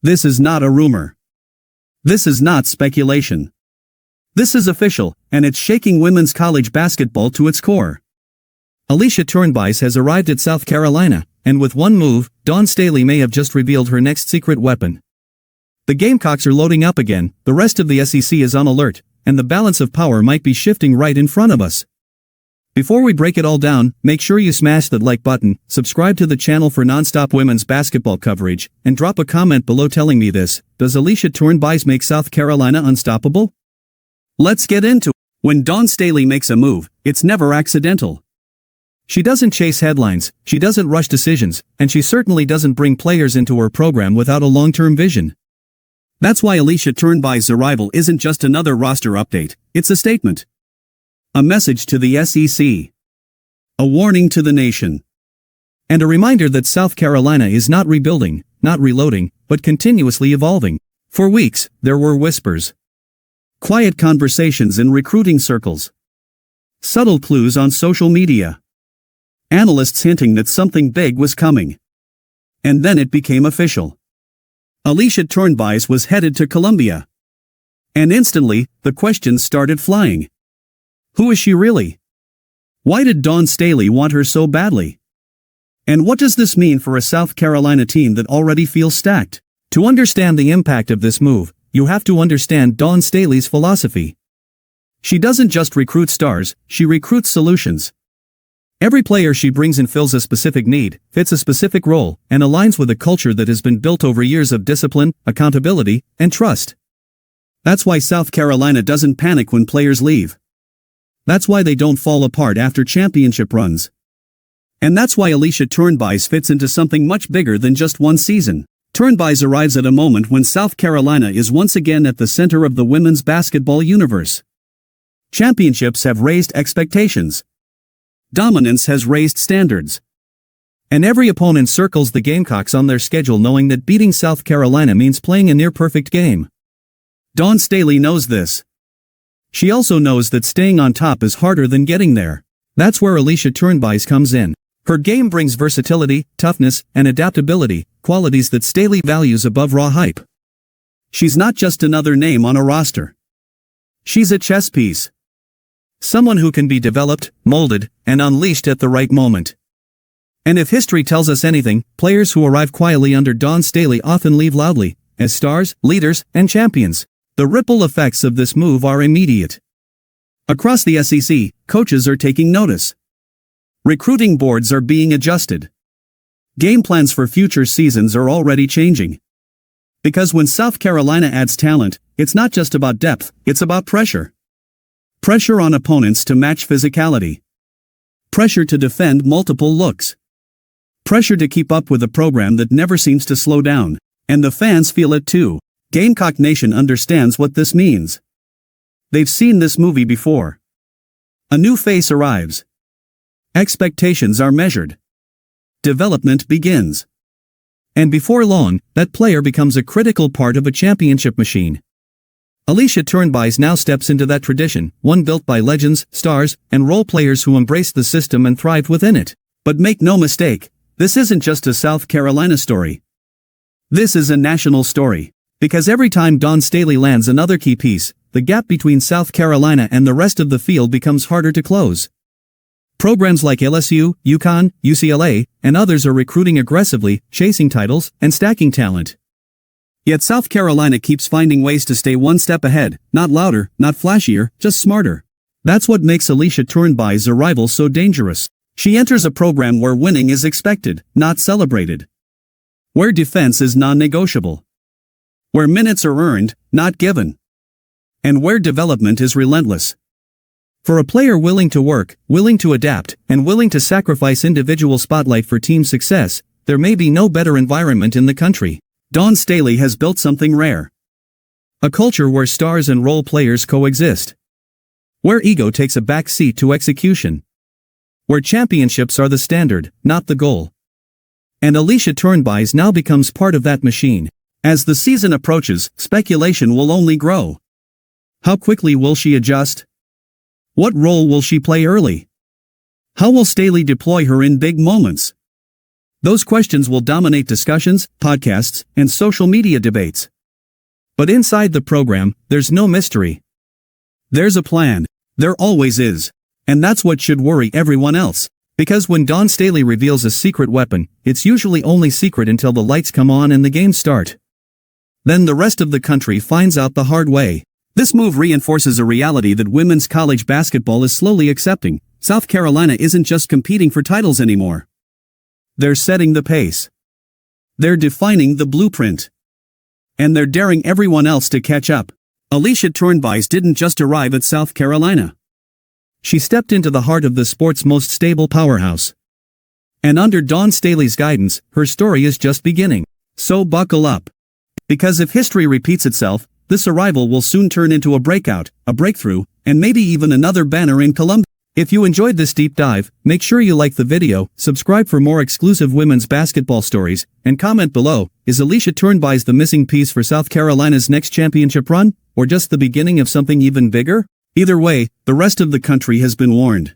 This is not a rumor. This is not speculation. This is official, and it's shaking women's college basketball to its core. Alicia Tournebize has arrived at South Carolina, and with one move, Dawn Staley may have just revealed her next secret weapon. The Gamecocks are loading up again, the rest of the SEC is on alert, and the balance of power might be shifting right in front of us. Before we break it all down, make sure you smash that like button, subscribe to the channel for non-stop women's basketball coverage, and drop a comment below telling me this: does Alicia Tournebize make South Carolina unstoppable? Let's get into it. When Dawn Staley makes a move, it's never accidental. She doesn't chase headlines, she doesn't rush decisions, and she certainly doesn't bring players into her program without a long-term vision. That's why Alicia Tournebize's arrival isn't just another roster update, it's a statement. A message to the SEC. A warning to the nation. And a reminder that South Carolina is not rebuilding, not reloading, but continuously evolving. For weeks, there were whispers. Quiet conversations in recruiting circles. Subtle clues on social media. Analysts hinting that something big was coming. And then it became official. Alicia Tournebize was headed to Columbia. And instantly, the questions started flying. Who is she really? Why did Dawn Staley want her so badly? And what does this mean for a South Carolina team that already feels stacked? To understand the impact of this move, you have to understand Dawn Staley's philosophy. She doesn't just recruit stars, she recruits solutions. Every player she brings in fills a specific need, fits a specific role, and aligns with a culture that has been built over years of discipline, accountability, and trust. That's why South Carolina doesn't panic when players leave. That's why they don't fall apart after championship runs. And that's why Alicia Tournebize fits into something much bigger than just one season. Tournebize arrives at a moment when South Carolina is once again at the center of the women's basketball universe. Championships have raised expectations. Dominance has raised standards. And every opponent circles the Gamecocks on their schedule knowing that beating South Carolina means playing a near-perfect game. Dawn Staley knows this. She also knows that staying on top is harder than getting there. That's where Alicia Tournebize comes in. Her game brings versatility, toughness, and adaptability, qualities that Staley values above raw hype. She's not just another name on a roster. She's a chess piece. Someone who can be developed, molded, and unleashed at the right moment. And if history tells us anything, players who arrive quietly under Dawn Staley often leave loudly, as stars, leaders, and champions. The ripple effects of this move are immediate. Across the SEC, coaches are taking notice. Recruiting boards are being adjusted. Game plans for future seasons are already changing. Because when South Carolina adds talent, it's not just about depth, it's about pressure. Pressure on opponents to match physicality. Pressure to defend multiple looks. Pressure to keep up with a program that never seems to slow down. And the fans feel it too. Gamecock Nation understands what this means. They've seen this movie before. A new face arrives. Expectations are measured. Development begins. And before long, that player becomes a critical part of a championship machine. Alicia Tournebize now steps into that tradition, one built by legends, stars, and role players who embraced the system and thrived within it. But make no mistake, this isn't just a South Carolina story. This is a national story. Because every time Dawn Staley lands another key piece, the gap between South Carolina and the rest of the field becomes harder to close. Programs like LSU, UConn, UCLA, and others are recruiting aggressively, chasing titles, and stacking talent. Yet South Carolina keeps finding ways to stay one step ahead, not louder, not flashier, just smarter. That's what makes Alicia Tournebize's arrival so dangerous. She enters a program where winning is expected, not celebrated. Where defense is non-negotiable. Where minutes are earned, not given. And where development is relentless. For a player willing to work, willing to adapt, and willing to sacrifice individual spotlight for team success, there may be no better environment in the country. Dawn Staley has built something rare. A culture where stars and role players coexist. Where ego takes a back seat to execution. Where championships are the standard, not the goal. And Alicia Tournebize now becomes part of that machine. As the season approaches, speculation will only grow. How quickly will she adjust? What role will she play early? How will Staley deploy her in big moments? Those questions will dominate discussions, podcasts, and social media debates. But inside the program, there's no mystery. There's a plan. There always is. And that's what should worry everyone else. Because when Dawn Staley reveals a secret weapon, it's usually only secret until the lights come on and the games start. Then the rest of the country finds out the hard way. This move reinforces a reality that women's college basketball is slowly accepting. South Carolina isn't just competing for titles anymore. They're setting the pace. They're defining the blueprint. And they're daring everyone else to catch up. Alicia Tournebize didn't just arrive at South Carolina. She stepped into the heart of the sport's most stable powerhouse. And under Dawn Staley's guidance, her story is just beginning. So buckle up. Because if history repeats itself, this arrival will soon turn into a breakout, a breakthrough, and maybe even another banner in Columbia. If you enjoyed this deep dive, make sure you like the video, subscribe for more exclusive women's basketball stories, and comment below, is Alicia Tournebize the missing piece for South Carolina's next championship run, or just the beginning of something even bigger? Either way, the rest of the country has been warned.